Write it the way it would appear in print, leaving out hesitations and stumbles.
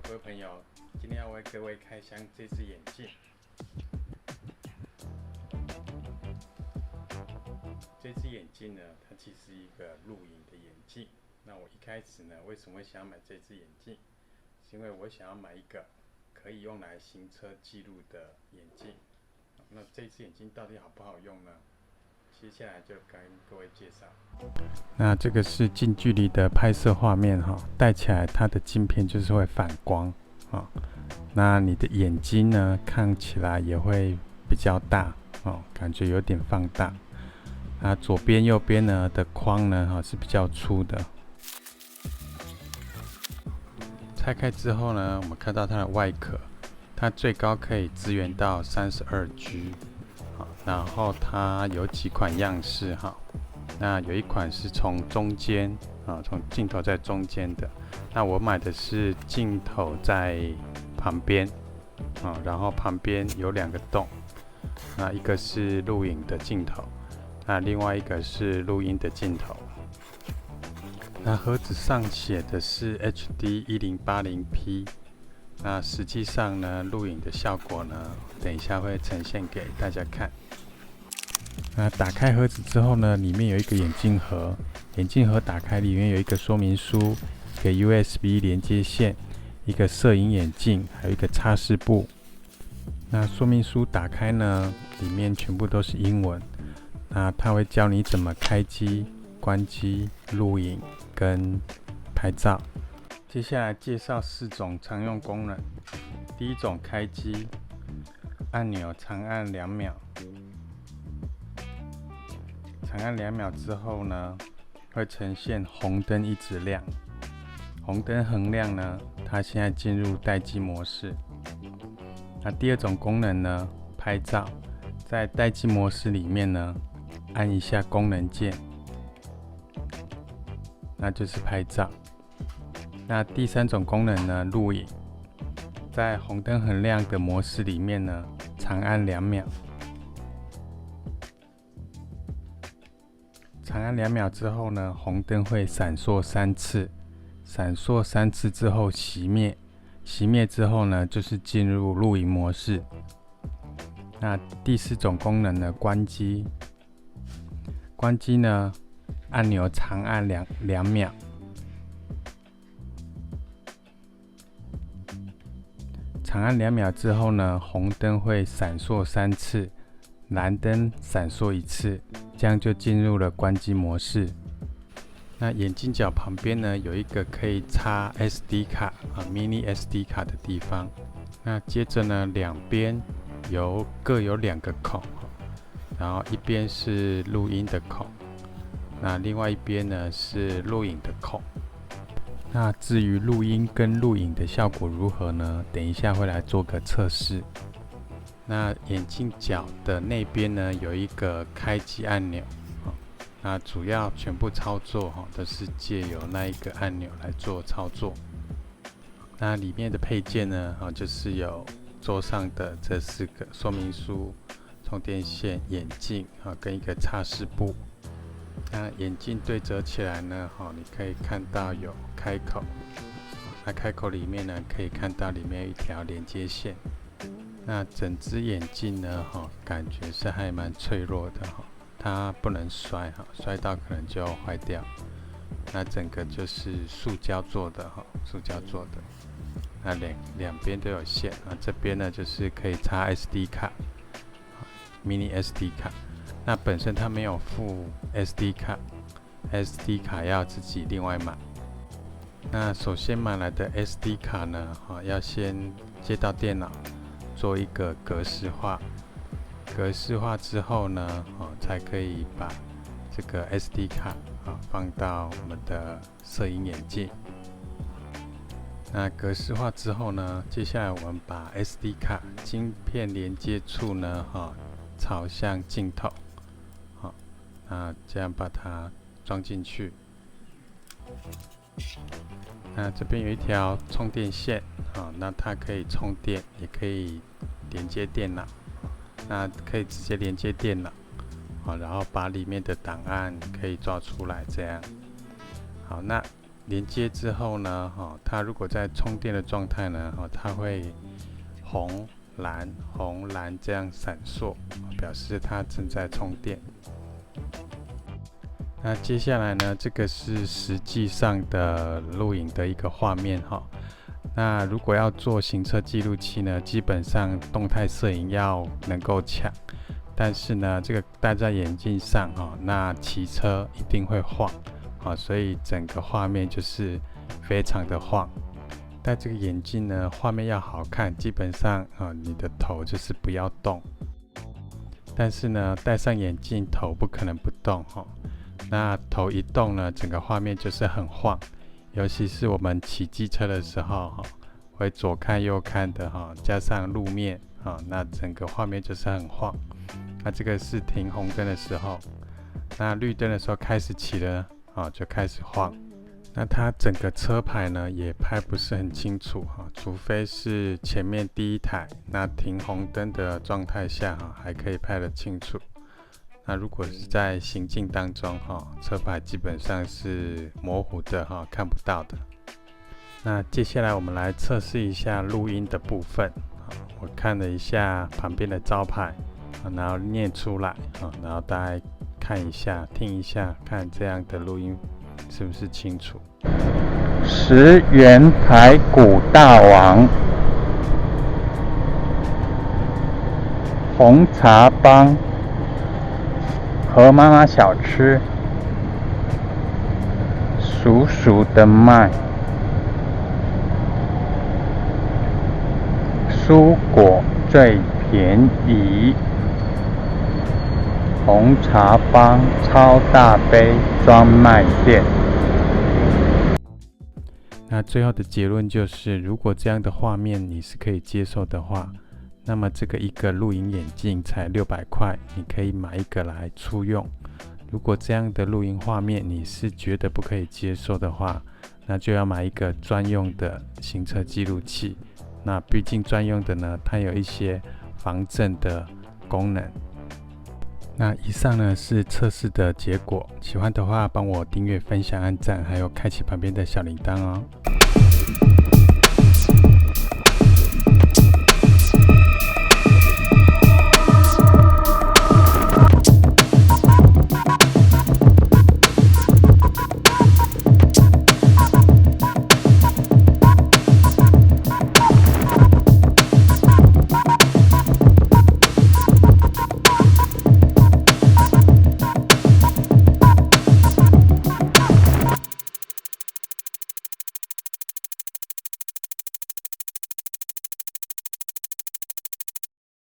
各位朋友，今天要为各位开箱这只眼镜。这只眼镜呢，它其实是一个录影的眼镜。那我一开始呢，为什么会想要买这只眼镜？是因为我想要买一个可以用来行车记录的眼镜。那这只眼镜到底好不好用呢？接下来就跟各位介绍。那这个是近距离的拍摄画面哈，戴起来它的镜片就是会反光啊。那你的眼睛呢，看起来也会比较大哦，感觉有点放大。那左边、右边呢的框呢，是比较粗的。拆开之后呢，我们看到它的外壳，它最高可以支援到32G。然后它有几款样式哈，那有一款是从中间从镜头在中间的，那我买的是镜头在旁边然后旁边有2个洞，那一个是录影的镜头，那另外一个是录音的镜头。那盒子上写的是 HD 1080p， 那实际上呢，录影的效果呢，等一下会呈现给大家看。那打开盒子之后呢，里面有一个眼镜盒，眼镜盒打开里面有一个说明书，一个 USB 连接线，一个摄影眼镜，还有一个擦拭布。那说明书打开呢，里面全部都是英文。那它会教你怎么开机、关机、录影跟拍照。接下来介绍4种常用功能。第一种开机，按钮长按2秒。长按2秒之后呢，会呈现红灯一直亮，红灯横亮呢，它现在进入待机模式。那第二种功能呢，拍照，在待机模式里面呢，按一下功能键，那就是拍照。那第3种功能呢，录影，在红灯很亮的模式里面呢，长按2秒。长按2秒之后呢，红灯会闪烁3次，闪烁3次之后熄灭，熄灭之后呢，就是进入录影模式。那第4种功能呢，关机，关机呢，按钮长按2秒，长按2秒之后呢，红灯会闪烁3次，蓝灯闪烁1次，这样就进入了关机模式。那眼镜角旁边呢，有一个可以插 SD 卡mini SD 卡的地方。那接着呢，两边各有2个孔，然后一边是录音的孔，那另外一边呢是录影的孔。那至于录音跟录影的效果如何呢？等一下会来做个测试。那眼镜角的那边呢，有一个开机按钮，那主要全部操作都是借由那一个按钮来做操作。那里面的配件呢，就是有桌上的这4个说明书、充电线、眼镜跟一个擦拭布。那眼镜对折起来呢，你可以看到有开口，那开口里面呢，可以看到里面有一条连接线。那整只眼镜呢，感觉是还蛮脆弱的，它不能摔，摔到可能就坏掉。那整个就是塑胶做的，塑胶做的。那两边都有线，这边呢就是可以插 SD 卡，mini SD 卡。那本身它没有附 SD 卡，SD 卡要自己另外买。那首先买来的 SD 卡呢，要先接到电脑，做一个格式化。格式化之后呢，才可以把这个 SD 卡放到我们的摄影眼镜。那格式化之后呢，接下来我们把 SD 卡晶片连接处呢，朝向镜头，那这样把它装进去。那这边有一条充电线，那它可以充电，也可以连接电脑。那可以直接连接电脑，然后把里面的档案可以抓出来，这样。好，那连接之后呢，它如果在充电的状态呢，它会红蓝这样闪烁，表示它正在充电。那接下来呢，这个是实际上的录影的一个画面哈。那如果要做行车记录器呢，基本上动态摄影要能够抢，但是呢，这个戴在眼镜上那骑车一定会晃所以整个画面就是非常的晃。戴这个眼镜呢，画面要好看，基本上你的头就是不要动。但是呢，戴上眼镜头不可能不动那头一动呢，整个画面就是很晃。尤其是我们骑机车的时候会左看右看的加上路面那整个画面就是很晃。那这个是停红灯的时候，那绿灯的时候开始骑了就开始晃。那它整个车牌呢也拍不是很清楚除非是前面第一台，那停红灯的状态下还可以拍得清楚。那如果是在行进当中车牌基本上是模糊的看不到的。那接下来我们来测试一下录音的部分我看了一下旁边的招牌然后念出来然后大家看一下听一下，看这样的录音是不是清楚。10元排骨大王，红茶帮，和妈妈小吃，熟熟的麦，蔬果最便宜，红茶帮超大杯专卖店。那最后的结论就是，如果这样的画面你是可以接受的话，那么这个一个录影眼镜才600块，你可以买一个来初用。如果这样的录音画面你是觉得不可以接受的话，那就要买一个专用的行车记录器。那毕竟专用的呢，它有一些防震的功能。那以上呢是测试的结果，喜欢的话帮我订阅、分享、按赞，还有开启旁边的小铃铛哦。